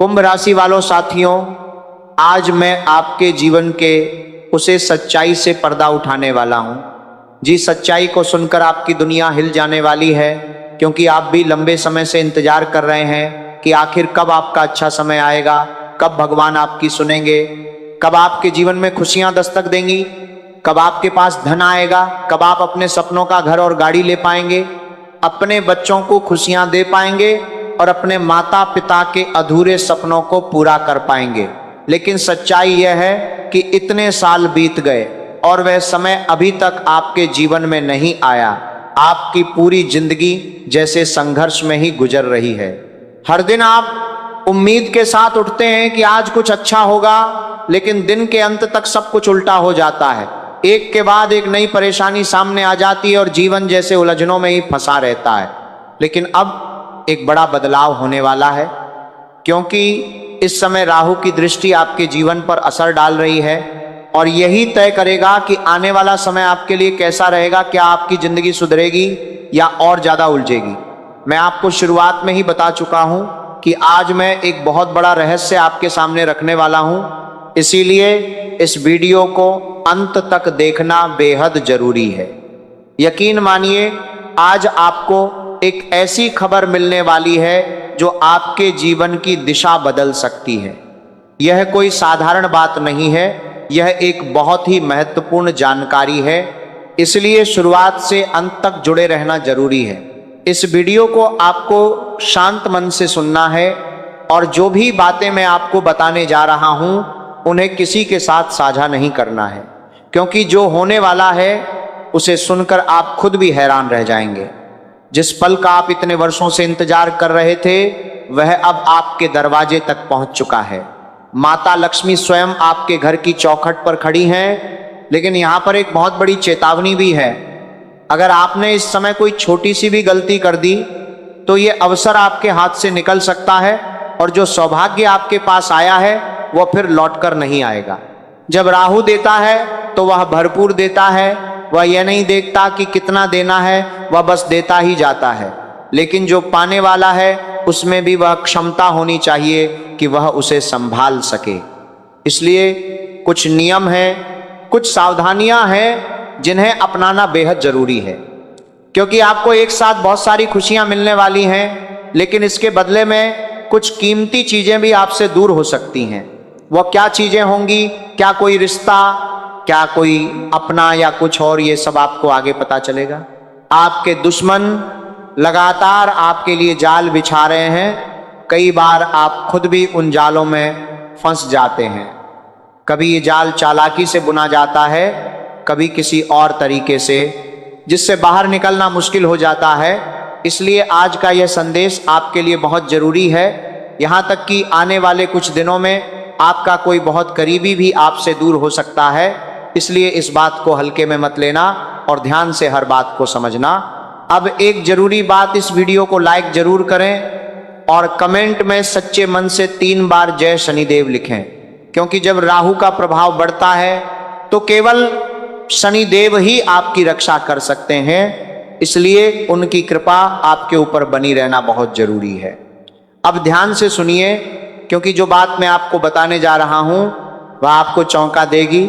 कुंभ राशि वालों साथियों, आज मैं आपके जीवन के उसे सच्चाई से पर्दा उठाने वाला हूं। जी, सच्चाई को सुनकर आपकी दुनिया हिल जाने वाली है, क्योंकि आप भी लंबे समय से इंतजार कर रहे हैं कि आखिर कब आपका अच्छा समय आएगा, कब भगवान आपकी सुनेंगे, कब आपके जीवन में खुशियां दस्तक देंगी, कब आपके पास धन आएगा, कब आप अपने सपनों का घर और गाड़ी ले पाएंगे, अपने बच्चों को खुशियां दे पाएंगे और अपने माता पिता के अधूरे सपनों को पूरा कर पाएंगे। लेकिन सच्चाई यह है कि इतने साल बीत गए और वह समय अभी तक आपके जीवन में नहीं आया। आपकी पूरी जिंदगी जैसे संघर्ष में ही गुजर रही है। हर दिन आप उम्मीद के साथ उठते हैं कि आज कुछ अच्छा होगा, लेकिन दिन के अंत तक सब कुछ उल्टा हो जाता है। एक के बाद एक नई परेशानी सामने आ जाती है और जीवन जैसे उलझनों में ही फंसा रहता है। लेकिन अब एक बड़ा बदलाव होने वाला है, क्योंकि इस समय राहु की दृष्टि आपके जीवन पर असर डाल रही है और यही तय करेगा कि आने वाला समय आपके लिए कैसा रहेगा। क्या आपकी जिंदगी सुधरेगी या और ज्यादा उलझेगी। मैं आपको शुरुआत में ही बता चुका हूं कि आज मैं एक बहुत बड़ा रहस्य आपके सामने रखने वाला हूं, इसीलिए इस वीडियो को अंत तक देखना बेहद जरूरी है। यकीन मानिए, आज आपको एक ऐसी खबर मिलने वाली है जो आपके जीवन की दिशा बदल सकती है। यह कोई साधारण बात नहीं है, यह एक बहुत ही महत्वपूर्ण जानकारी है, इसलिए शुरुआत से अंत तक जुड़े रहना जरूरी है। इस वीडियो को आपको शांत मन से सुनना है और जो भी बातें मैं आपको बताने जा रहा हूं उन्हें किसी के साथ साझा नहीं करना है, क्योंकि जो होने वाला है उसे सुनकर आप खुद भी हैरान रह जाएंगे। जिस पल का आप इतने वर्षों से इंतजार कर रहे थे वह अब आपके दरवाजे तक पहुंच चुका है। माता लक्ष्मी स्वयं आपके घर की चौखट पर खड़ी हैं, लेकिन यहां पर एक बहुत बड़ी चेतावनी भी है। अगर आपने इस समय कोई छोटी सी भी गलती कर दी तो ये अवसर आपके हाथ से निकल सकता है और जो सौभाग्य आपके पास आया है वह फिर लौटकर नहीं आएगा। जब राहु देता है तो वह भरपूर देता है, वह यह नहीं देखता कि कितना देना है, वह बस देता ही जाता है। लेकिन जो पाने वाला है उसमें भी वह क्षमता होनी चाहिए कि वह उसे संभाल सके। इसलिए कुछ नियम हैं, कुछ सावधानियां हैं जिन्हें अपनाना बेहद जरूरी है, क्योंकि आपको एक साथ बहुत सारी खुशियां मिलने वाली हैं, लेकिन इसके बदले में कुछ कीमती चीजें भी आपसे दूर हो सकती हैं। वह क्या चीजें होंगी, क्या कोई रिश्ता, क्या कोई अपना या कुछ और, ये सब आपको आगे पता चलेगा। आपके दुश्मन लगातार आपके लिए जाल बिछा रहे हैं। कई बार आप खुद भी उन जालों में फंस जाते हैं। कभी ये जाल चालाकी से बुना जाता है, कभी किसी और तरीके से, जिससे बाहर निकलना मुश्किल हो जाता है। इसलिए आज का यह संदेश आपके लिए बहुत जरूरी है। यहाँ तक कि आने वाले कुछ दिनों में आपका कोई बहुत करीबी भी आपसे दूर हो सकता है। इसलिए इस बात को हल्के में मत लेना और ध्यान से हर बात को समझना। अब एक जरूरी बात, इस वीडियो को लाइक जरूर करें और कमेंट में सच्चे मन से 3 बार जय शनिदेव लिखें, क्योंकि जब राहु का प्रभाव बढ़ता है तो केवल शनिदेव ही आपकी रक्षा कर सकते हैं। इसलिए उनकी कृपा आपके ऊपर बनी रहना बहुत जरूरी है। अब ध्यान से सुनिए, क्योंकि जो बात मैं आपको बताने जा रहा हूं वह आपको चौंका देगी।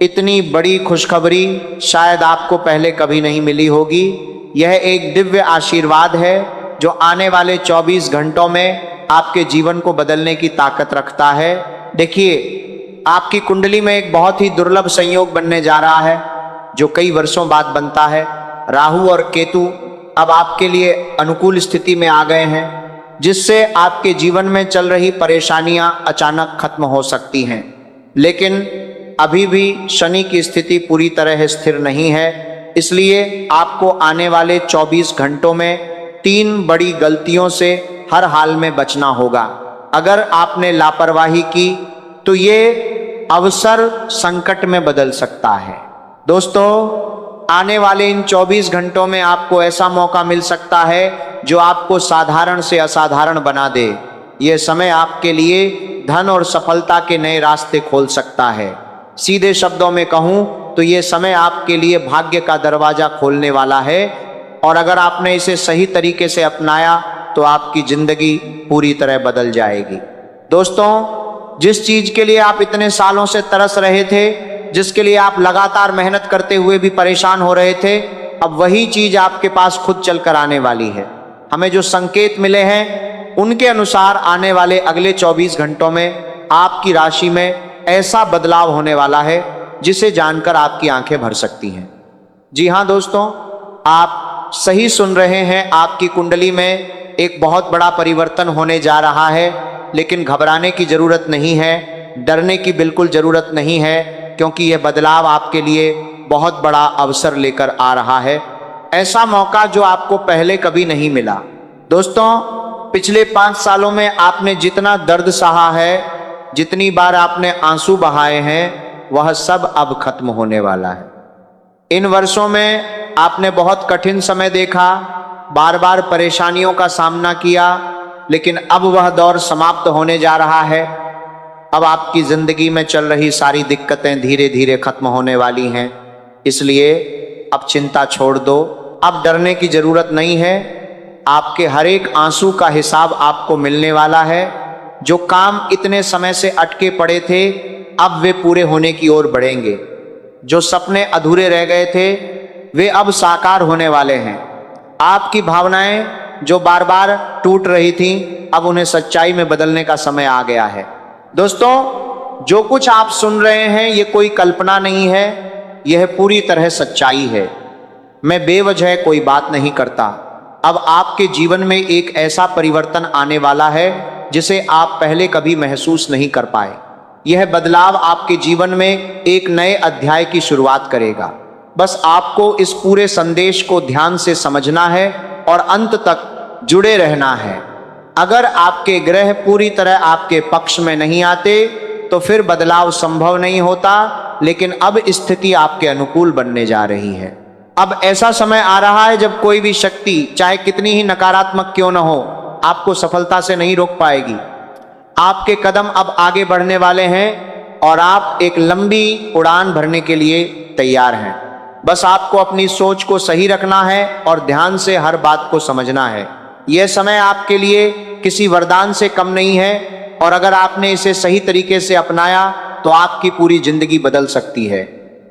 इतनी बड़ी खुशखबरी शायद आपको पहले कभी नहीं मिली होगी। यह एक दिव्य आशीर्वाद है जो आने वाले 24 घंटों में आपके जीवन को बदलने की ताकत रखता है। देखिए, आपकी कुंडली में एक बहुत ही दुर्लभ संयोग बनने जा रहा है, जो कई वर्षों बाद बनता है। राहु और केतु अब आपके लिए अनुकूल स्थिति में आ गए हैं, जिससे आपके जीवन में चल रही परेशानियां अचानक खत्म हो सकती हैं। लेकिन अभी भी शनि की स्थिति पूरी तरह स्थिर नहीं है, इसलिए आपको आने वाले 24 घंटों में 3 बड़ी गलतियों से हर हाल में बचना होगा। अगर आपने लापरवाही की तो ये अवसर संकट में बदल सकता है। दोस्तों, आने वाले इन 24 घंटों में आपको ऐसा मौका मिल सकता है जो आपको साधारण से असाधारण बना दे। यह समय आपके लिए धन और सफलता के नए रास्ते खोल सकता है। सीधे शब्दों में कहूं तो यह समय आपके लिए भाग्य का दरवाजा खोलने वाला है, और अगर आपने इसे सही तरीके से अपनाया तो आपकी जिंदगी पूरी तरह बदल जाएगी। दोस्तों, जिस चीज के लिए आप इतने सालों से तरस रहे थे, जिसके लिए आप लगातार मेहनत करते हुए भी परेशान हो रहे थे, अब वही चीज आपके पास खुद चल कर आने वाली है। हमें जो संकेत मिले हैं उनके अनुसार आने वाले अगले 24 घंटों में आपकी राशि में ऐसा बदलाव होने वाला है जिसे जानकर आपकी आंखें भर सकती हैं। जी हाँ दोस्तों, आप सही सुन रहे हैं। आपकी कुंडली में एक बहुत बड़ा परिवर्तन होने जा रहा है, लेकिन घबराने की जरूरत नहीं है, डरने की बिल्कुल जरूरत नहीं है, क्योंकि यह बदलाव आपके लिए बहुत बड़ा अवसर लेकर आ रहा है। ऐसा मौका जो आपको पहले कभी नहीं मिला। दोस्तों, पिछले 5 सालों में आपने जितना दर्द सहा है, जितनी बार आपने आंसू बहाए हैं, वह सब अब खत्म होने वाला है। इन वर्षों में आपने बहुत कठिन समय देखा, बार बार परेशानियों का सामना किया, लेकिन अब वह दौर समाप्त होने जा रहा है। अब आपकी जिंदगी में चल रही सारी दिक्कतें धीरे धीरे खत्म होने वाली हैं। इसलिए अब चिंता छोड़ दो, अब डरने की जरूरत नहीं है। आपके हर एक आंसू का हिसाब आपको मिलने वाला है। जो काम इतने समय से अटके पड़े थे, अब वे पूरे होने की ओर बढ़ेंगे। जो सपने अधूरे रह गए थे, वे अब साकार होने वाले हैं। आपकी भावनाएं जो बार बार टूट रही थीं, अब उन्हें सच्चाई में बदलने का समय आ गया है। दोस्तों, जो कुछ आप सुन रहे हैं ये कोई कल्पना नहीं है, यह पूरी तरह सच्चाई है। मैं बेवजह कोई बात नहीं करता। अब आपके जीवन में एक ऐसा परिवर्तन आने वाला है जिसे आप पहले कभी महसूस नहीं कर पाए। यह बदलाव आपके जीवन में एक नए अध्याय की शुरुआत करेगा। बस आपको इस पूरे संदेश को ध्यान से समझना है और अंत तक जुड़े रहना है। अगर आपके ग्रह पूरी तरह आपके पक्ष में नहीं आते तो फिर बदलाव संभव नहीं होता, लेकिन अब स्थिति आपके अनुकूल बनने जा रही है। अब ऐसा समय आ रहा है जब कोई भी शक्ति, चाहे कितनी ही नकारात्मक क्यों न हो, आपको सफलता से नहीं रोक पाएगी। आपके कदम अब आगे बढ़ने वाले हैं और आप एक लंबी उड़ान भरने के लिए तैयार हैं। बस आपको अपनी सोच को सही रखना है और ध्यान से हर बात को समझना है। यह समय आपके लिए किसी वरदान से कम नहीं है, और अगर आपने इसे सही तरीके से अपनाया तो आपकी पूरी जिंदगी बदल सकती है।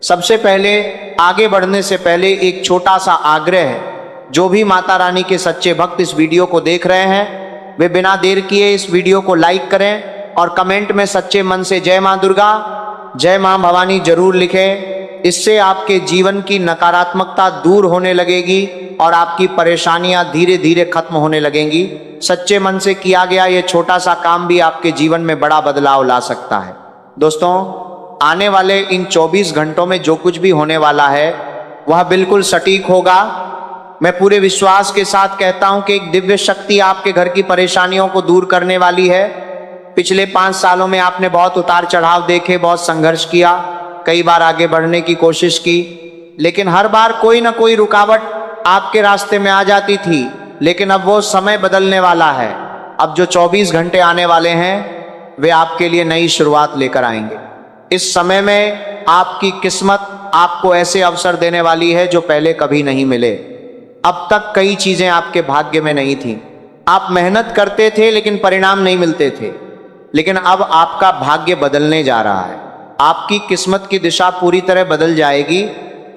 सबसे पहले, आगे बढ़ने से पहले एक छोटा सा आग्रह है। जो भी माता रानी के सच्चे भक्त इस वीडियो को देख रहे हैं, वे बिना देर किए इस वीडियो को लाइक करें और कमेंट में सच्चे मन से जय मां दुर्गा, जय मां भवानी जरूर लिखें। इससे आपके जीवन की नकारात्मकता दूर होने लगेगी और आपकी परेशानियां धीरे धीरे खत्म होने लगेंगी। सच्चे मन से किया गया ये छोटा सा काम भी आपके जीवन में बड़ा बदलाव ला सकता है। दोस्तों, आने वाले इन 24 घंटों में जो कुछ भी होने वाला है वह बिल्कुल सटीक होगा। मैं पूरे विश्वास के साथ कहता हूं कि एक दिव्य शक्ति आपके घर की परेशानियों को दूर करने वाली है। पिछले 5 सालों में आपने बहुत उतार चढ़ाव देखे, बहुत संघर्ष किया, कई बार आगे बढ़ने की कोशिश की, लेकिन हर बार कोई ना कोई रुकावट आपके रास्ते में आ जाती थी। लेकिन अब वो समय बदलने वाला है। अब जो 24 घंटे आने वाले हैं वे आपके लिए नई शुरुआत लेकर आएंगे। इस समय में आपकी किस्मत आपको ऐसे अवसर देने वाली है जो पहले कभी नहीं मिले। अब तक कई चीजें आपके भाग्य में नहीं थी। आप मेहनत करते थे लेकिन परिणाम नहीं मिलते थे, लेकिन अब आपका भाग्य बदलने जा रहा है। आपकी किस्मत की दिशा पूरी तरह बदल जाएगी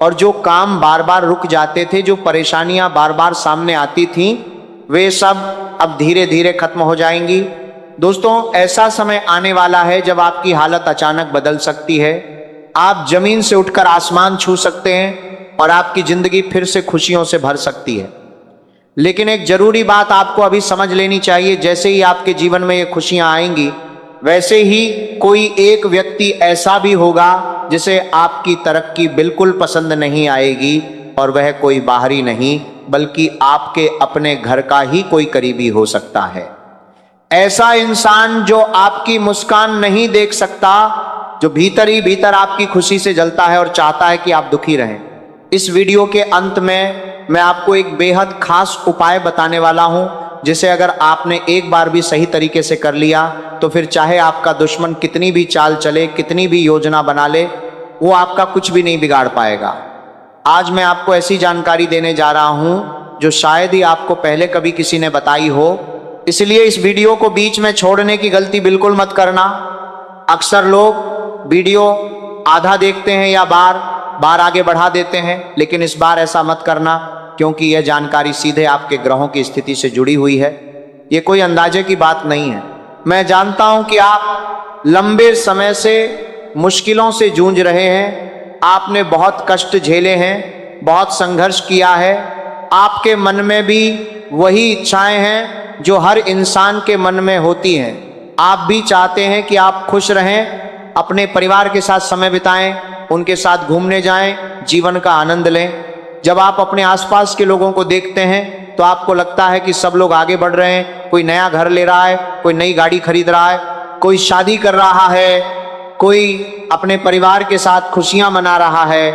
और जो काम बार बार रुक जाते थे, जो परेशानियां बार बार सामने आती थीं, वे सब अब धीरे धीरे खत्म हो जाएंगी। दोस्तों, ऐसा समय आने वाला है जब आपकी हालत अचानक बदल सकती है। आप जमीन से उठकर आसमान छू सकते हैं और आपकी जिंदगी फिर से खुशियों से भर सकती है। लेकिन एक जरूरी बात आपको अभी समझ लेनी चाहिए, जैसे ही आपके जीवन में ये खुशियां आएंगी, वैसे ही कोई एक व्यक्ति ऐसा भी होगा जिसे आपकी तरक्की बिल्कुल पसंद नहीं आएगी, और वह कोई बाहरी नहीं बल्कि आपके अपने घर का ही कोई करीबी हो सकता है। ऐसा इंसान जो आपकी मुस्कान नहीं देख सकता, जो भीतर ही भीतर आपकी खुशी से जलता है और चाहता है कि आप दुखी रहें। इस वीडियो के अंत में मैं आपको एक बेहद खास उपाय बताने वाला हूं, जिसे अगर आपने एक बार भी सही तरीके से कर लिया तो फिर चाहे आपका दुश्मन कितनी भी चाल चले, कितनी भी योजना बना ले, वो आपका कुछ भी नहीं बिगाड़ पाएगा। आज मैं आपको ऐसी जानकारी देने जा रहा हूं जो शायद ही आपको पहले कभी किसी ने बताई हो। इसलिए इस वीडियो को बीच में छोड़ने की गलती बिल्कुल मत करना। अक्सर लोग वीडियो आधा देखते हैं या बार आगे बढ़ा देते हैं, लेकिन इस बार ऐसा मत करना, क्योंकि यह जानकारी सीधे आपके ग्रहों की स्थिति से जुड़ी हुई है। ये कोई अंदाजे की बात नहीं है। मैं जानता हूं कि आप लंबे समय से मुश्किलों से जूझ रहे हैं, आपने बहुत कष्ट झेले हैं, बहुत संघर्ष किया है। आपके मन में भी वही इच्छाएं हैं जो हर इंसान के मन में होती हैं। आप भी चाहते हैं कि आप खुश रहें, अपने परिवार के साथ समय बिताएं, उनके साथ घूमने जाएं, जीवन का आनंद लें। जब आप अपने आसपास के लोगों को देखते हैं तो आपको लगता है कि सब लोग आगे बढ़ रहे हैं, कोई नया घर ले रहा है, कोई नई गाड़ी खरीद रहा है, कोई शादी कर रहा है, कोई अपने परिवार के साथ खुशियां मना रहा है,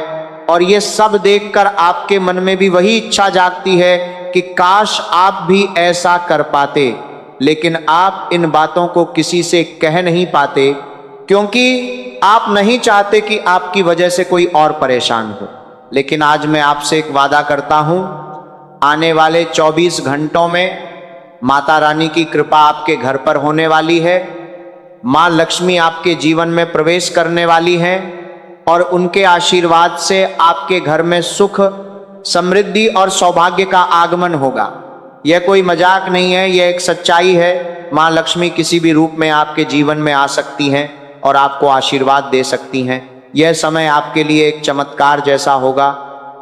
और ये सब देखकर आपके मन में भी वही इच्छा जागती है कि काश आप भी ऐसा कर पाते। लेकिन आप इन बातों को किसी से कह नहीं पाते, क्योंकि आप नहीं चाहते कि आपकी वजह से कोई और परेशान हो। लेकिन आज मैं आपसे एक वादा करता हूं, आने वाले 24 घंटों में माता रानी की कृपा आपके घर पर होने वाली है। मां लक्ष्मी आपके जीवन में प्रवेश करने वाली हैं और उनके आशीर्वाद से आपके घर में सुख, समृद्धि और सौभाग्य का आगमन होगा। यह कोई मजाक नहीं है, यह एक सच्चाई है। मां लक्ष्मी किसी भी रूप में आपके जीवन में आ सकती हैं और आपको आशीर्वाद दे सकती हैं। यह समय आपके लिए एक चमत्कार जैसा होगा।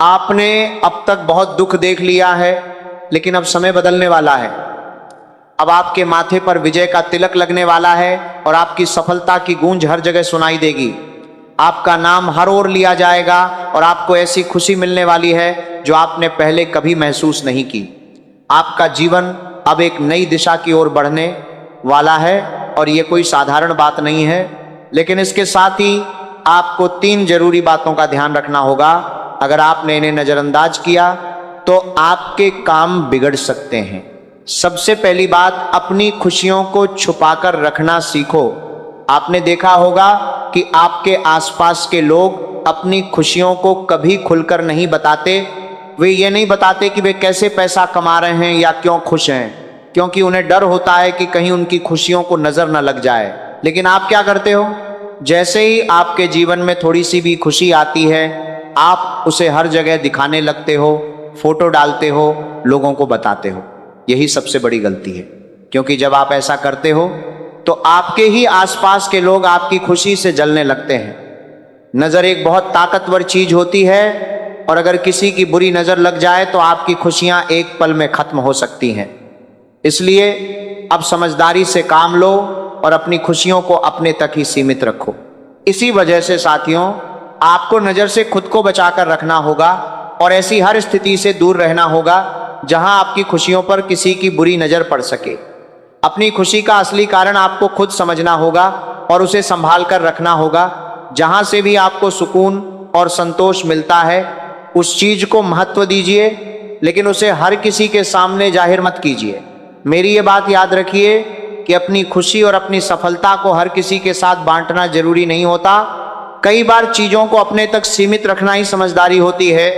आपने अब तक बहुत दुख देख लिया है, लेकिन अब समय बदलने वाला है। अब आपके माथे पर विजय का तिलक लगने वाला है और आपकी सफलता की गूंज हर जगह सुनाई देगी। आपका नाम हर ओर लिया जाएगा और आपको ऐसी खुशी मिलने वाली है जो आपने पहले कभी महसूस नहीं की। आपका जीवन अब एक नई दिशा की ओर बढ़ने वाला है और ये कोई साधारण बात नहीं है। लेकिन इसके साथ ही आपको 3 जरूरी बातों का ध्यान रखना होगा। अगर आपने इन्हें नजरअंदाज किया तो आपके काम बिगड़ सकते हैं। सबसे पहली बात, अपनी खुशियों को छुपाकर रखना सीखो। आपने देखा होगा कि आपके आसपास के लोग अपनी खुशियों को कभी खुलकर नहीं बताते। वे ये नहीं बताते कि वे कैसे पैसा कमा रहे हैं या क्यों खुश हैं, क्योंकि उन्हें डर होता है कि कहीं उनकी खुशियों को नजर न लग जाए। लेकिन आप क्या करते हो? जैसे ही आपके जीवन में थोड़ी सी भी खुशी आती है, आप उसे हर जगह दिखाने लगते हो, फोटो डालते हो, लोगों को बताते हो। यही सबसे बड़ी गलती है, क्योंकि जब आप ऐसा करते हो तो आपके ही आसपास के लोग आपकी खुशी से जलने लगते हैं। नजर एक बहुत ताकतवर चीज होती है और अगर किसी की बुरी नजर लग जाए तो आपकी खुशियां एक पल में खत्म हो सकती हैं। इसलिए अब समझदारी से काम लो और अपनी खुशियों को अपने तक ही सीमित रखो। इसी वजह से साथियों, आपको नजर से खुद को बचाकर रखना होगा और ऐसी हर स्थिति से दूर रहना होगा जहां आपकी खुशियों पर किसी की बुरी नजर पड़ सके। अपनी खुशी का असली कारण आपको खुद समझना होगा और उसे संभाल कर रखना होगा। जहां से भी आपको सुकून और संतोष मिलता है, उस चीज को महत्व दीजिए, लेकिन उसे हर किसी के सामने जाहिर मत कीजिए। मेरी ये बात याद रखिए कि अपनी खुशी और अपनी सफलता को हर किसी के साथ बांटना जरूरी नहीं होता। कई बार चीजों को अपने तक सीमित रखना ही समझदारी होती है।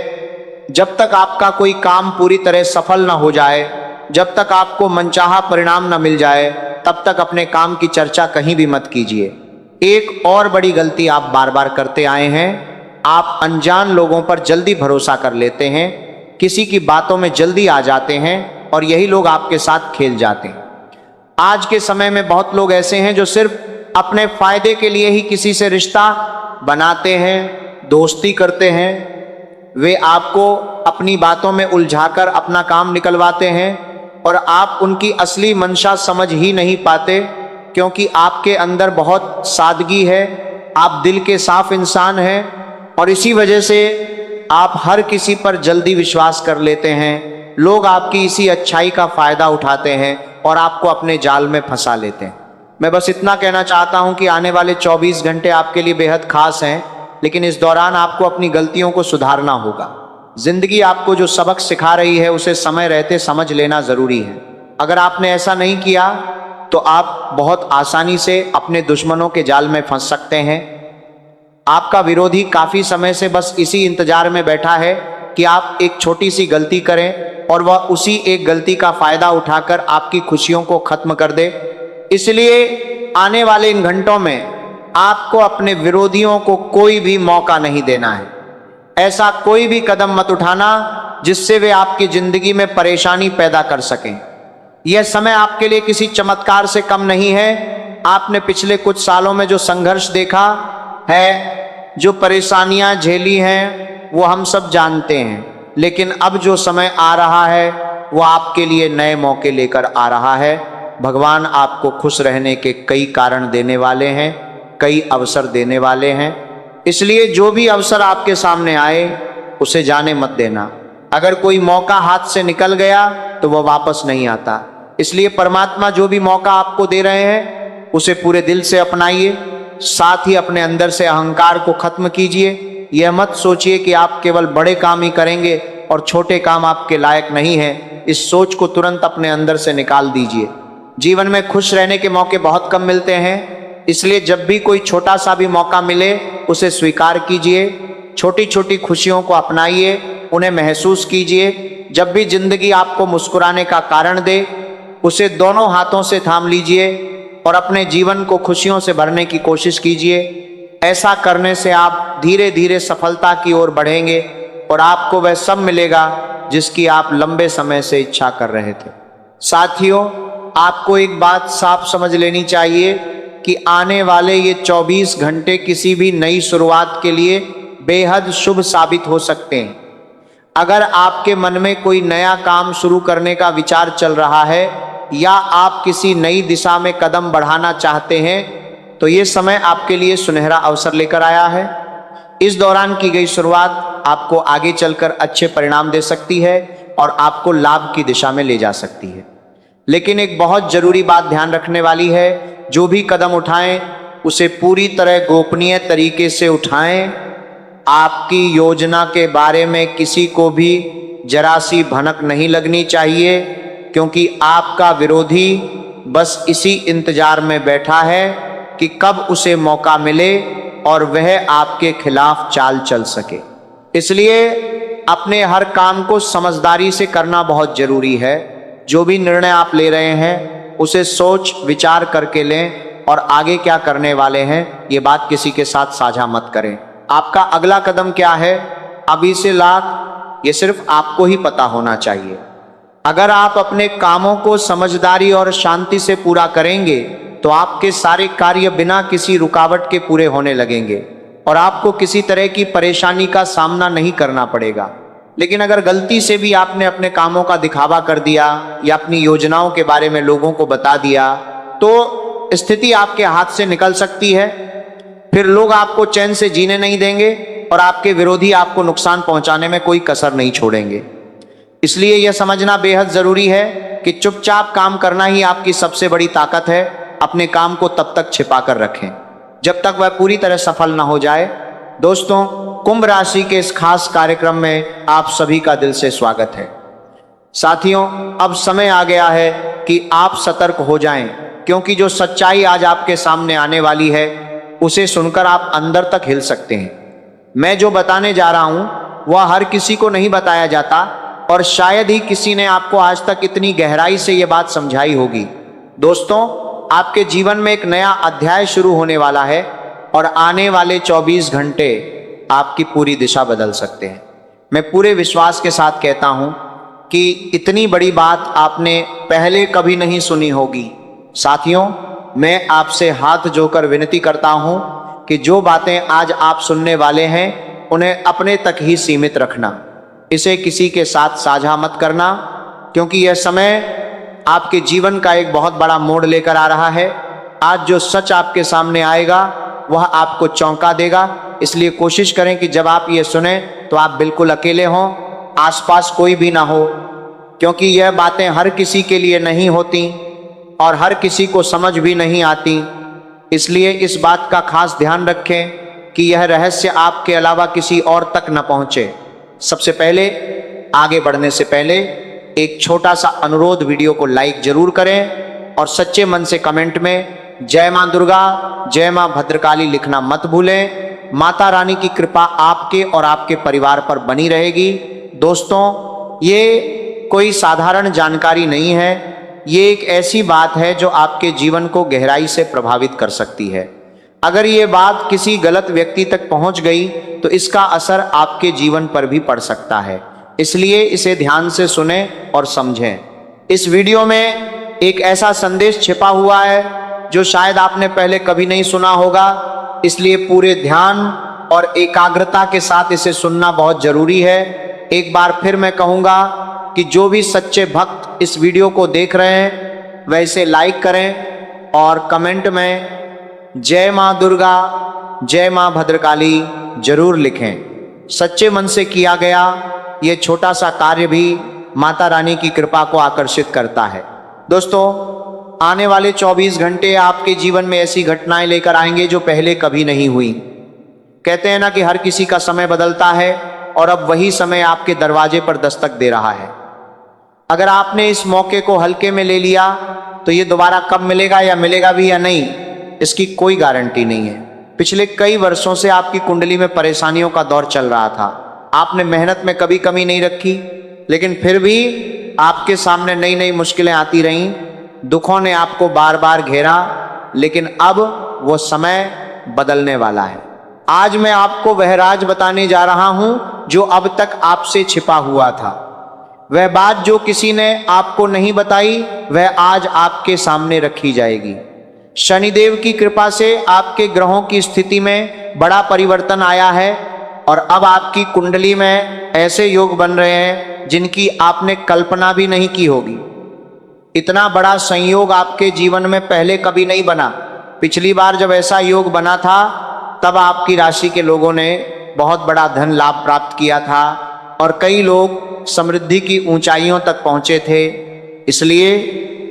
जब तक आपका कोई काम पूरी तरह सफल न हो जाए, जब तक आपको मनचाहा परिणाम न मिल जाए, तब तक अपने काम की चर्चा कहीं भी मत कीजिए। एक और बड़ी गलती आप बार बार करते आए हैं, आप अनजान लोगों पर जल्दी भरोसा कर लेते हैं, किसी की बातों में जल्दी आ जाते हैं और यही लोग आपके साथ खेल जाते हैं। आज के समय में बहुत लोग ऐसे हैं जो सिर्फ अपने फायदे के लिए ही किसी से रिश्ता बनाते हैं, दोस्ती करते हैं। वे आपको अपनी बातों में उलझाकर अपना काम निकलवाते हैं और आप उनकी असली मंशा समझ ही नहीं पाते, क्योंकि आपके अंदर बहुत सादगी है, आप दिल के साफ इंसान हैं और इसी वजह से आप हर किसी पर जल्दी विश्वास कर लेते हैं। लोग आपकी इसी अच्छाई का फायदा उठाते हैं और आपको अपने जाल में फंसा लेते हैं। मैं बस इतना कहना चाहता हूं कि आने वाले 24 घंटे आपके लिए बेहद खास हैं, लेकिन इस दौरान आपको अपनी गलतियों को सुधारना होगा। जिंदगी आपको जो सबक सिखा रही है उसे समय रहते समझ लेना जरूरी है। अगर आपने ऐसा नहीं किया तो आप बहुत आसानी से अपने दुश्मनों के जाल में फंस सकते हैं। आपका विरोधी काफी समय से बस इसी इंतजार में बैठा है कि आप एक छोटी सी गलती करें और वह उसी एक गलती का फायदा उठाकर आपकी खुशियों को खत्म कर दे। इसलिए आने वाले इन घंटों में आपको अपने विरोधियों को कोई भी मौका नहीं देना है। ऐसा कोई भी कदम मत उठाना जिससे वे आपकी जिंदगी में परेशानी पैदा कर सकें। यह समय आपके लिए किसी चमत्कार से कम नहीं है। आपने पिछले कुछ सालों में जो संघर्ष देखा है, जो परेशानियां झेली हैं, वो हम सब जानते हैं। लेकिन अब जो समय आ रहा है वो आपके लिए नए मौके लेकर आ रहा है। भगवान आपको खुश रहने के कई कारण देने वाले हैं, कई अवसर देने वाले हैं। इसलिए जो भी अवसर आपके सामने आए उसे जाने मत देना। अगर कोई मौका हाथ से निकल गया तो वह वापस नहीं आता। इसलिए परमात्मा जो भी मौका आपको दे रहे हैं उसे पूरे दिल से अपनाइए। साथ ही अपने अंदर से अहंकार को खत्म कीजिए। यह मत सोचिए कि आप केवल बड़े काम ही करेंगे और छोटे काम आपके लायक नहीं है। इस सोच को तुरंत अपने अंदर से निकाल दीजिए। जीवन में खुश रहने के मौके बहुत कम मिलते हैं, इसलिए जब भी कोई छोटा सा भी मौका मिले उसे स्वीकार कीजिए। छोटी छोटी खुशियों को अपनाइए, उन्हें महसूस कीजिए। जब भी जिंदगी आपको मुस्कुराने का कारण दे उसे दोनों हाथों से थाम लीजिए और अपने जीवन को खुशियों से भरने की कोशिश कीजिए। ऐसा करने से आप धीरे धीरे सफलता की ओर बढ़ेंगे और आपको वह सब मिलेगा जिसकी आप लंबे समय से इच्छा कर रहे थे। साथियों, आपको एक बात साफ समझ लेनी चाहिए कि आने वाले ये 24 घंटे किसी भी नई शुरुआत के लिए बेहद शुभ साबित हो सकते हैं। अगर आपके मन में कोई नया काम शुरू करने का विचार चल रहा है या आप किसी नई दिशा में कदम बढ़ाना चाहते हैं तो ये समय आपके लिए सुनहरा अवसर लेकर आया है। इस दौरान की गई शुरुआत आपको आगे चलकर अच्छे परिणाम दे सकती है और आपको लाभ की दिशा में ले जा सकती है। लेकिन एक बहुत जरूरी बात ध्यान रखने वाली है, जो भी कदम उठाएं उसे पूरी तरह गोपनीय तरीके से उठाएं। आपकी योजना के बारे में किसी को भी जरा सी भनक नहीं लगनी चाहिए, क्योंकि आपका विरोधी बस इसी इंतजार में बैठा है कि कब उसे मौका मिले और वह आपके खिलाफ चाल चल सके। इसलिए अपने हर काम को समझदारी से करना बहुत जरूरी है। जो भी निर्णय आप ले रहे हैं उसे सोच विचार करके लें और आगे क्या करने वाले हैं ये बात किसी के साथ साझा मत करें। आपका अगला कदम क्या है, अभी से लाख, ये सिर्फ आपको ही पता होना चाहिए। अगर आप अपने कामों को समझदारी और शांति से पूरा करेंगे तो आपके सारे कार्य बिना किसी रुकावट के पूरे होने लगेंगे और आपको किसी तरह की परेशानी का सामना नहीं करना पड़ेगा। लेकिन अगर गलती से भी आपने अपने कामों का दिखावा कर दिया या अपनी योजनाओं के बारे में लोगों को बता दिया तो स्थिति आपके हाथ से निकल सकती है। फिर लोग आपको चैन से जीने नहीं देंगे और आपके विरोधी आपको नुकसान पहुंचाने में कोई कसर नहीं छोड़ेंगे। इसलिए यह समझना बेहद जरूरी है कि चुपचाप काम करना ही आपकी सबसे बड़ी ताकत है। अपने काम को तब तक छिपा कर रखें जब तक वह पूरी तरह सफल ना हो जाए। दोस्तों, कुंभ राशि के इस खास कार्यक्रम में आप सभी का दिल से स्वागत है। साथियों, अब समय आ गया है कि आप सतर्क हो जाएं, क्योंकि जो सच्चाई आज आपके सामने आने वाली है उसे सुनकर आप अंदर तक हिल सकते हैं। मैं जो बताने जा रहा हूं वह हर किसी को नहीं बताया जाता और शायद ही किसी ने आपको आज तक इतनी गहराई से यह बात समझाई होगी। दोस्तों, आपके जीवन में एक नया अध्याय शुरू होने वाला है और आने वाले 24 घंटे आपकी पूरी दिशा बदल सकते हैं। मैं पूरे विश्वास के साथ कहता हूं कि इतनी बड़ी बात आपने पहले कभी नहीं सुनी होगी। साथियों, मैं आपसे हाथ जोड़कर विनती करता हूं कि जो बातें आज आप सुनने वाले हैं उन्हें अपने तक ही सीमित रखना। इसे किसी के साथ साझा मत करना, क्योंकि यह समय आपके जीवन का एक बहुत बड़ा मोड़ लेकर आ रहा है। आज जो सच आपके सामने आएगा वह आपको चौंका देगा। इसलिए कोशिश करें कि जब आप ये सुने तो आप बिल्कुल अकेले हों, आसपास कोई भी ना हो, क्योंकि यह बातें हर किसी के लिए नहीं होती और हर किसी को समझ भी नहीं आती। इसलिए इस बात का खास ध्यान रखें कि यह रहस्य आपके अलावा किसी और तक न पहुंचे। सबसे पहले, आगे बढ़ने से पहले एक छोटा सा अनुरोध, वीडियो को लाइक जरूर करें और सच्चे मन से कमेंट में जय मां दुर्गा, जय मां भद्रकाली लिखना मत भूलें। माता रानी की कृपा आपके और आपके परिवार पर बनी रहेगी। दोस्तों, ये कोई साधारण जानकारी नहीं है, ये एक ऐसी बात है जो आपके जीवन को गहराई से प्रभावित कर सकती है। अगर ये बात किसी गलत व्यक्ति तक पहुंच गई तो इसका असर आपके जीवन पर भी पड़ सकता है, इसलिए इसे ध्यान से सुने और समझें। इस वीडियो में एक ऐसा संदेश छिपा हुआ है जो शायद आपने पहले कभी नहीं सुना होगा, इसलिए पूरे ध्यान और एकाग्रता के साथ इसे सुनना बहुत जरूरी है। एक बार फिर मैं कहूँगा कि जो भी सच्चे भक्त इस वीडियो को देख रहे हैं वह इसे लाइक करें और कमेंट में जय माँ दुर्गा, जय माँ भद्रकाली जरूर लिखें। सच्चे मन से किया गया ये छोटा सा कार्य भी माता रानी की कृपा को आकर्षित करता है। दोस्तों, आने वाले 24 घंटे आपके जीवन में ऐसी घटनाएं लेकर आएंगे जो पहले कभी नहीं हुई। कहते हैं ना कि हर किसी का समय बदलता है और अब वही समय आपके दरवाजे पर दस्तक दे रहा है। अगर आपने इस मौके को हल्के में ले लिया तो ये दोबारा कब मिलेगा या मिलेगा भी या नहीं, इसकी कोई गारंटी नहीं है। पिछले कई वर्षों से आपकी कुंडली में परेशानियों का दौर चल रहा था। आपने मेहनत में कभी कमी नहीं रखी, लेकिन फिर भी आपके सामने नई नई मुश्किलें आती रहीं। दुखों ने आपको बार बार घेरा, लेकिन अब वो समय बदलने वाला है। आज मैं आपको वह राज बताने जा रहा हूं जो अब तक आपसे छिपा हुआ था। वह बात जो किसी ने आपको नहीं बताई, वह आज आपके सामने रखी जाएगी। शनिदेव की कृपा से आपके ग्रहों की स्थिति में बड़ा परिवर्तन आया है और अब आपकी कुंडली में ऐसे योग बन रहे हैं जिनकी आपने कल्पना भी नहीं की होगी। इतना बड़ा संयोग आपके जीवन में पहले कभी नहीं बना। पिछली बार जब ऐसा योग बना था तब आपकी राशि के लोगों ने बहुत बड़ा धन लाभ प्राप्त किया था और कई लोग समृद्धि की ऊंचाइयों तक पहुंचे थे। इसलिए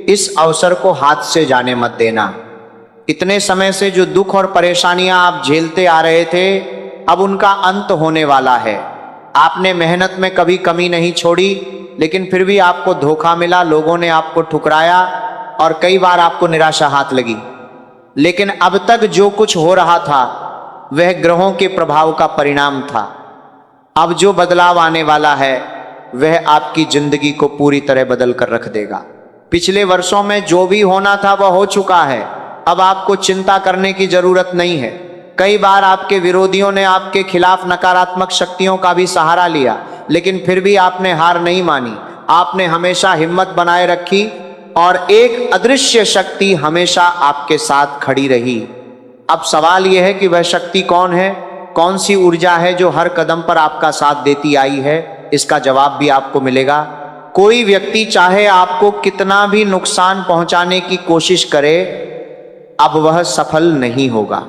इस अवसर को हाथ से जाने मत देना। इतने समय से जो दुख और परेशानियां आप झेलते आ रहे थे, अब उनका अंत होने वाला है। आपने मेहनत में कभी कमी नहीं छोड़ी, लेकिन फिर भी आपको धोखा मिला, लोगों ने आपको ठुकराया और कई बार आपको निराशा हाथ लगी। लेकिन अब तक जो कुछ हो रहा था वह ग्रहों के प्रभाव का परिणाम था। अब जो बदलाव आने वाला है वह आपकी जिंदगी को पूरी तरह बदल कर रख देगा। पिछले वर्षों में जो भी होना था वह हो चुका है। अब आपको चिंता करने की जरूरत नहीं है। कई बार आपके विरोधियों ने आपके खिलाफ नकारात्मक शक्तियों का भी सहारा लिया, लेकिन फिर भी आपने हार नहीं मानी। आपने हमेशा हिम्मत बनाए रखी और एक अदृश्य शक्ति हमेशा आपके साथ खड़ी रही। अब सवाल यह है कि वह शक्ति कौन है, कौन सी ऊर्जा है जो हर कदम पर आपका साथ देती आई है। इसका जवाब भी आपको मिलेगा। कोई व्यक्ति चाहे आपको कितना भी नुकसान पहुंचाने की कोशिश करे, अब वह सफल नहीं होगा,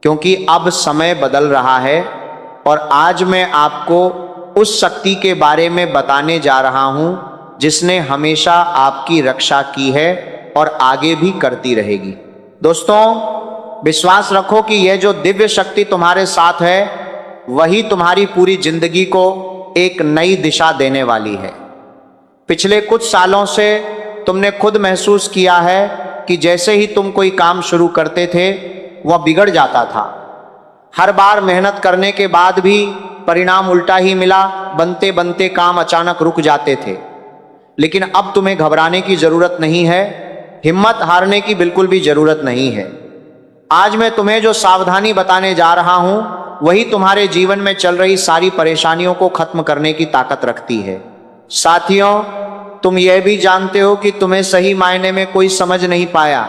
क्योंकि अब समय बदल रहा है। और आज मैं आपको उस शक्ति के बारे में बताने जा रहा हूं जिसने हमेशा आपकी रक्षा की है और आगे भी करती रहेगी। दोस्तों, विश्वास रखो कि यह जो दिव्य शक्ति तुम्हारे साथ है वही तुम्हारी पूरी जिंदगी को एक नई दिशा देने वाली है। पिछले कुछ सालों से तुमने खुद महसूस किया है कि जैसे ही तुम कोई काम शुरू करते थे वह बिगड़ जाता था। हर बार मेहनत करने के बाद भी परिणाम उल्टा ही मिला। बनते बनते काम अचानक रुक जाते थे। लेकिन अब तुम्हें घबराने की जरूरत नहीं है, हिम्मत हारने की बिल्कुल भी जरूरत नहीं है। आज मैं तुम्हें जो सावधानी बताने जा रहा हूं वही तुम्हारे जीवन में चल रही सारी परेशानियों को खत्म करने की ताकत रखती है। साथियों, तुम यह भी जानते हो कि तुम्हें सही मायने में कोई समझ नहीं पाया।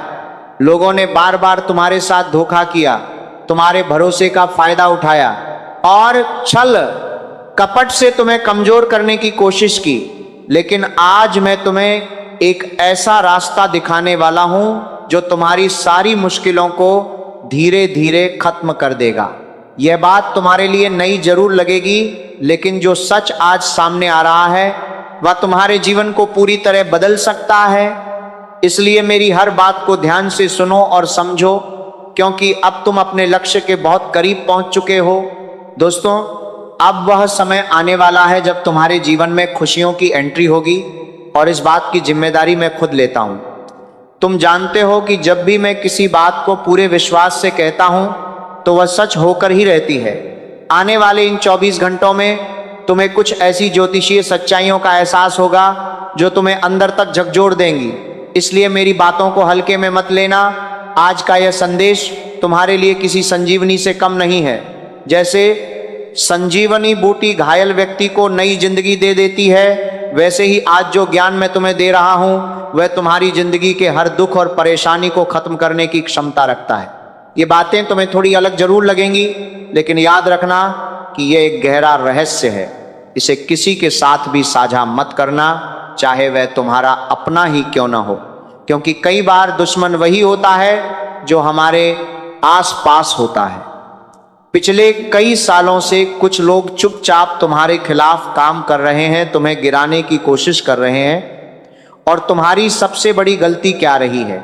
लोगों ने बार बार तुम्हारे साथ धोखा किया, तुम्हारे भरोसे का फायदा उठाया और छल कपट से तुम्हें कमजोर करने की कोशिश की। लेकिन आज मैं तुम्हें एक ऐसा रास्ता दिखाने वाला हूं जो तुम्हारी सारी मुश्किलों को धीरे धीरे खत्म कर देगा। यह बात तुम्हारे लिए नई जरूर लगेगी, लेकिन जो सच आज सामने आ रहा है वह तुम्हारे जीवन को पूरी तरह बदल सकता है। इसलिए मेरी हर बात को ध्यान से सुनो और समझो, क्योंकि अब तुम अपने लक्ष्य के बहुत करीब पहुंच चुके हो। दोस्तों, अब वह समय आने वाला है जब तुम्हारे जीवन में खुशियों की एंट्री होगी और इस बात की जिम्मेदारी मैं खुद लेता हूं। तुम जानते हो कि जब भी मैं किसी बात को पूरे विश्वास से कहता हूं तो वह सच होकर ही रहती है। आने वाले इन 24 घंटों में तुम्हें कुछ ऐसी ज्योतिषीय सच्चाइयों का एहसास होगा जो तुम्हें अंदर तक झकझोर देंगी। इसलिए मेरी बातों को हल्के में मत लेना। आज का यह संदेश तुम्हारे लिए किसी संजीवनी से कम नहीं है। जैसे संजीवनी बूटी घायल व्यक्ति को नई जिंदगी दे देती है, वैसे ही आज जो ज्ञान मैं तुम्हें दे रहा हूं वह तुम्हारी जिंदगी के हर दुख और परेशानी को खत्म करने की क्षमता रखता है। ये बातें तुम्हें थोड़ी अलग जरूर लगेंगी, लेकिन याद रखना कि यह एक गहरा रहस्य है। इसे किसी के साथ भी साझा मत करना, चाहे वह तुम्हारा अपना ही क्यों ना हो, क्योंकि कई बार दुश्मन वही होता है जो हमारे आसपास होता है। पिछले कई सालों से कुछ लोग चुपचाप तुम्हारे खिलाफ काम कर रहे हैं, तुम्हें गिराने की कोशिश कर रहे हैं। और तुम्हारी सबसे बड़ी गलती क्या रही है?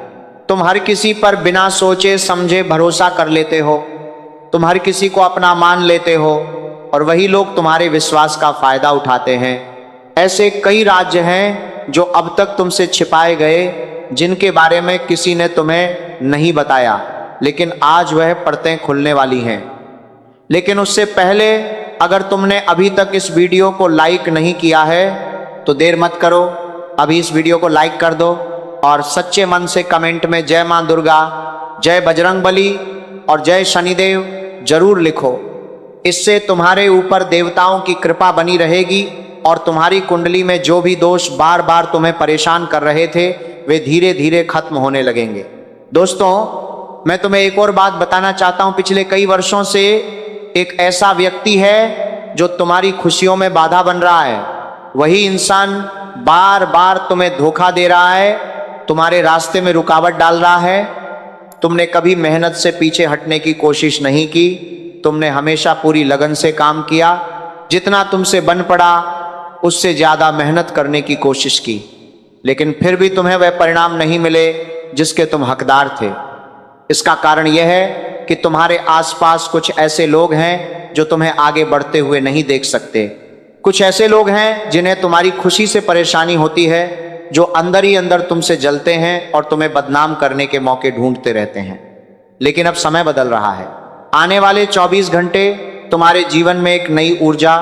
तुम हर किसी पर बिना सोचे समझे भरोसा कर लेते हो। तुम हर किसी को अपना मान लेते हो और वही लोग तुम्हारे विश्वास का फायदा उठाते हैं। ऐसे कई राज्य हैं जो अब तक तुमसे छिपाए गए, जिनके बारे में किसी ने तुम्हें नहीं बताया, लेकिन आज वह परतें खुलने वाली हैं। लेकिन उससे पहले अगर तुमने अभी तक इस वीडियो को लाइक नहीं किया है तो देर मत करो, अभी इस वीडियो को लाइक कर दो और सच्चे मन से कमेंट में जय मां दुर्गा, जय बजरंगबली और जय शनिदेव जरूर लिखो। इससे तुम्हारे ऊपर देवताओं की कृपा बनी रहेगी और तुम्हारी कुंडली में जो भी दोष बार बार तुम्हें परेशान कर रहे थे वे धीरे धीरे खत्म होने लगेंगे। दोस्तों, मैं तुम्हें एक और बात बताना चाहता हूं। पिछले कई वर्षों से एक ऐसा व्यक्ति है जो तुम्हारी खुशियों में बाधा बन रहा है। वही इंसान बार बार तुम्हें धोखा दे रहा है, तुम्हारे रास्ते में रुकावट डाल रहा है। तुमने कभी मेहनत से पीछे हटने की कोशिश नहीं की, तुमने हमेशा पूरी लगन से काम किया। जितना तुमसे बन पड़ा उससे ज्यादा मेहनत करने की कोशिश की, लेकिन फिर भी तुम्हें वह परिणाम नहीं मिले जिसके तुम हकदार थे। इसका कारण यह है कि तुम्हारे आसपास कुछ ऐसे लोग हैं जो तुम्हें आगे बढ़ते हुए नहीं देख सकते। कुछ ऐसे लोग हैं जिन्हें तुम्हारी खुशी से परेशानी होती है, जो अंदर ही अंदर तुमसे जलते हैं और तुम्हें बदनाम करने के मौके ढूंढते रहते हैं। लेकिन अब समय बदल रहा है। आने वाले 24 घंटे तुम्हारे जीवन में एक नई ऊर्जा,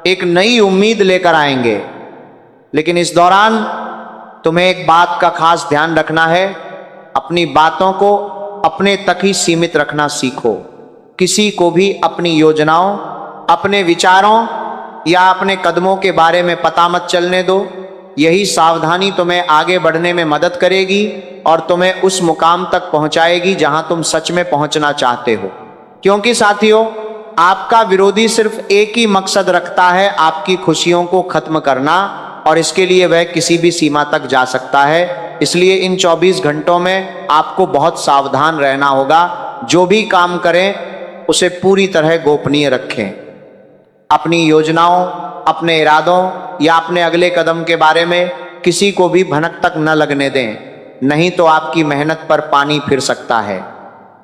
एक नई उम्मीद लेकर आएंगे। लेकिन इस दौरान तुम्हें एक बात का खास ध्यान रखना है। अपनी बातों को अपने तक ही सीमित रखना सीखो। किसी को भी अपनी योजनाओं, अपने विचारों या अपने कदमों के बारे में पता मत चलने दो। यही सावधानी तुम्हें आगे बढ़ने में मदद करेगी और तुम्हें उस मुकाम तक पहुंचाएगी जहां तुम सच में पहुंचना चाहते हो। क्योंकि साथियों, आपका विरोधी सिर्फ एक ही मकसद रखता है, आपकी खुशियों को खत्म करना, और इसके लिए वह किसी भी सीमा तक जा सकता है। इसलिए इन 24 घंटों में आपको बहुत सावधान रहना होगा। जो भी काम करें उसे पूरी तरह गोपनीय रखें। अपनी योजनाओं, अपने इरादों या अपने अगले कदम के बारे में किसी को भी भनक तक न लगने दें, नहीं तो आपकी मेहनत पर पानी फिर सकता है।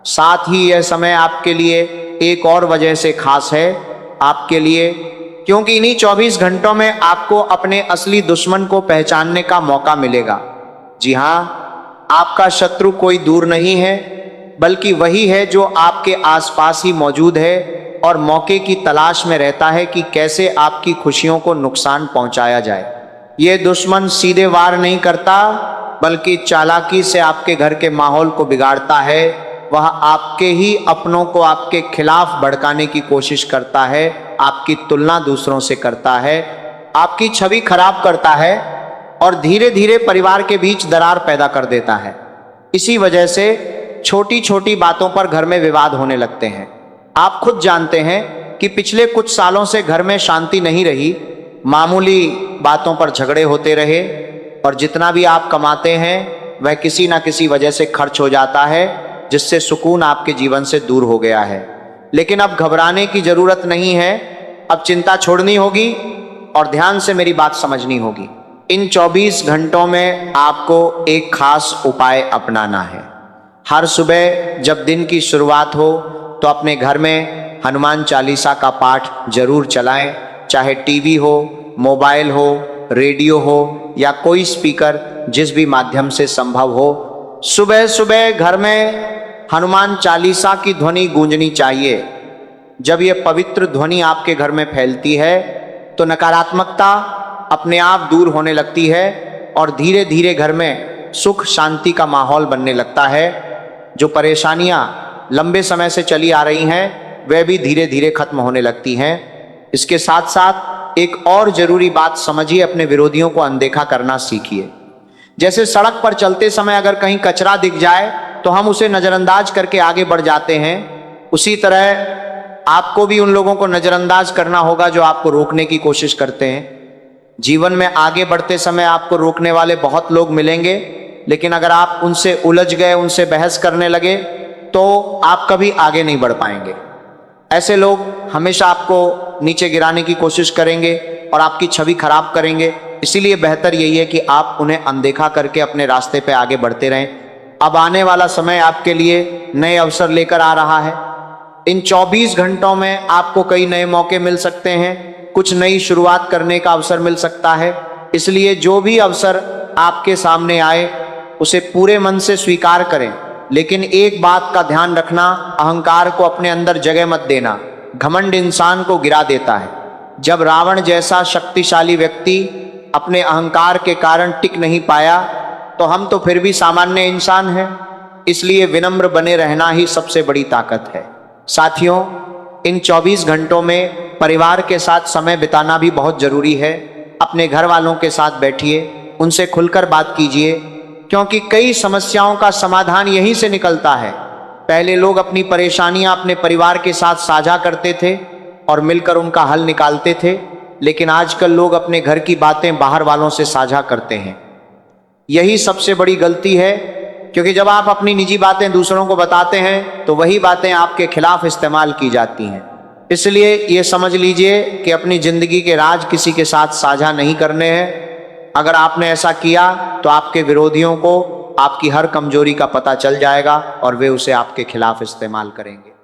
साथ ही यह समय आपके लिए एक और वजह से खास है, आपके लिए, क्योंकि इन्हीं 24 घंटों में आपको अपने असली दुश्मन को पहचानने का मौका मिलेगा। जी हाँ, आपका शत्रु कोई दूर नहीं है, बल्कि वही है जो आपके आसपास ही मौजूद है और मौके की तलाश में रहता है कि कैसे आपकी खुशियों को नुकसान पहुंचाया जाए। यह दुश्मन सीधे वार नहीं करता, बल्कि चालाकी से आपके घर के माहौल को बिगाड़ता है। वह आपके ही अपनों को आपके खिलाफ भड़काने की कोशिश करता है, आपकी तुलना दूसरों से करता है, आपकी छवि खराब करता है और धीरे धीरे परिवार के बीच दरार पैदा कर देता है। इसी वजह से छोटी छोटी बातों पर घर में विवाद होने लगते हैं। आप खुद जानते हैं कि पिछले कुछ सालों से घर में शांति नहीं रही। मामूली बातों पर झगड़े होते रहे और जितना भी आप कमाते हैं वह किसी ना किसी वजह से खर्च हो जाता है, जिससे सुकून आपके जीवन से दूर हो गया है। लेकिन अब घबराने की जरूरत नहीं है। अब चिंता छोड़नी होगी और ध्यान से मेरी बात समझनी होगी। इन 24 घंटों में आपको एक खास उपाय अपनाना है। हर सुबह जब दिन की शुरुआत हो तो अपने घर में हनुमान चालीसा का पाठ जरूर चलाएं। चाहे टीवी हो, मोबाइल हो, रेडियो हो या कोई स्पीकर, जिस भी माध्यम से संभव हो, सुबह सुबह घर में हनुमान चालीसा की ध्वनि गूंजनी चाहिए। जब यह पवित्र ध्वनि आपके घर में फैलती है तो नकारात्मकता अपने आप दूर होने लगती है और धीरे धीरे घर में सुख शांति का माहौल बनने लगता है। जो परेशानियां लंबे समय से चली आ रही हैं वह भी धीरे धीरे खत्म होने लगती हैं। इसके साथ साथ एक और जरूरी बात समझिए, अपने विरोधियों को अनदेखा करना सीखिए। जैसे सड़क पर चलते समय अगर कहीं कचरा दिख जाए तो हम उसे नजरअंदाज करके आगे बढ़ जाते हैं, उसी तरह आपको भी उन लोगों को नजरअंदाज करना होगा जो आपको रोकने की कोशिश करते हैं। जीवन में आगे बढ़ते समय आपको रोकने वाले बहुत लोग मिलेंगे, लेकिन अगर आप उनसे उलझ गए, उनसे बहस करने लगे तो आप कभी आगे नहीं बढ़ पाएंगे। ऐसे लोग हमेशा आपको नीचे गिराने की कोशिश करेंगे और आपकी छवि खराब करेंगे। इसीलिए बेहतर यही है कि आप उन्हें अनदेखा करके अपने रास्ते पे आगे बढ़ते रहें। अब आने वाला समय आपके लिए नए अवसर लेकर आ रहा है। इन 24 घंटों में आपको कई नए मौके मिल सकते हैं, कुछ नई शुरुआत करने का अवसर मिल सकता है। इसलिए जो भी अवसर आपके सामने आए उसे पूरे मन से स्वीकार करें, लेकिन एक बात का ध्यान रखना, अहंकार को अपने अंदर जगह मत देना। घमंड इंसान को गिरा देता है। जब रावण जैसा शक्तिशाली व्यक्ति अपने अहंकार के कारण टिक नहीं पाया तो हम तो फिर भी सामान्य इंसान हैं। इसलिए विनम्र बने रहना ही सबसे बड़ी ताकत है। साथियों, इन 24 घंटों में परिवार के साथ समय बिताना भी बहुत जरूरी है। अपने घर वालों के साथ बैठिए, उनसे खुलकर बात कीजिए, क्योंकि कई समस्याओं का समाधान यहीं से निकलता है। पहले लोग अपनी परेशानियां अपने परिवार के साथ साझा करते थे और मिलकर उनका हल निकालते थे, लेकिन आजकल लोग अपने घर की बातें बाहर वालों से साझा करते हैं। यही सबसे बड़ी गलती है, क्योंकि जब आप अपनी निजी बातें दूसरों को बताते हैं तो वही बातें आपके खिलाफ इस्तेमाल की जाती हैं। इसलिए ये समझ लीजिए कि अपनी जिंदगी के राज किसी के साथ साझा नहीं करने हैं। अगर आपने ऐसा किया तो आपके विरोधियों को आपकी हर कमजोरी का पता चल जाएगा और वे उसे आपके खिलाफ इस्तेमाल करेंगे।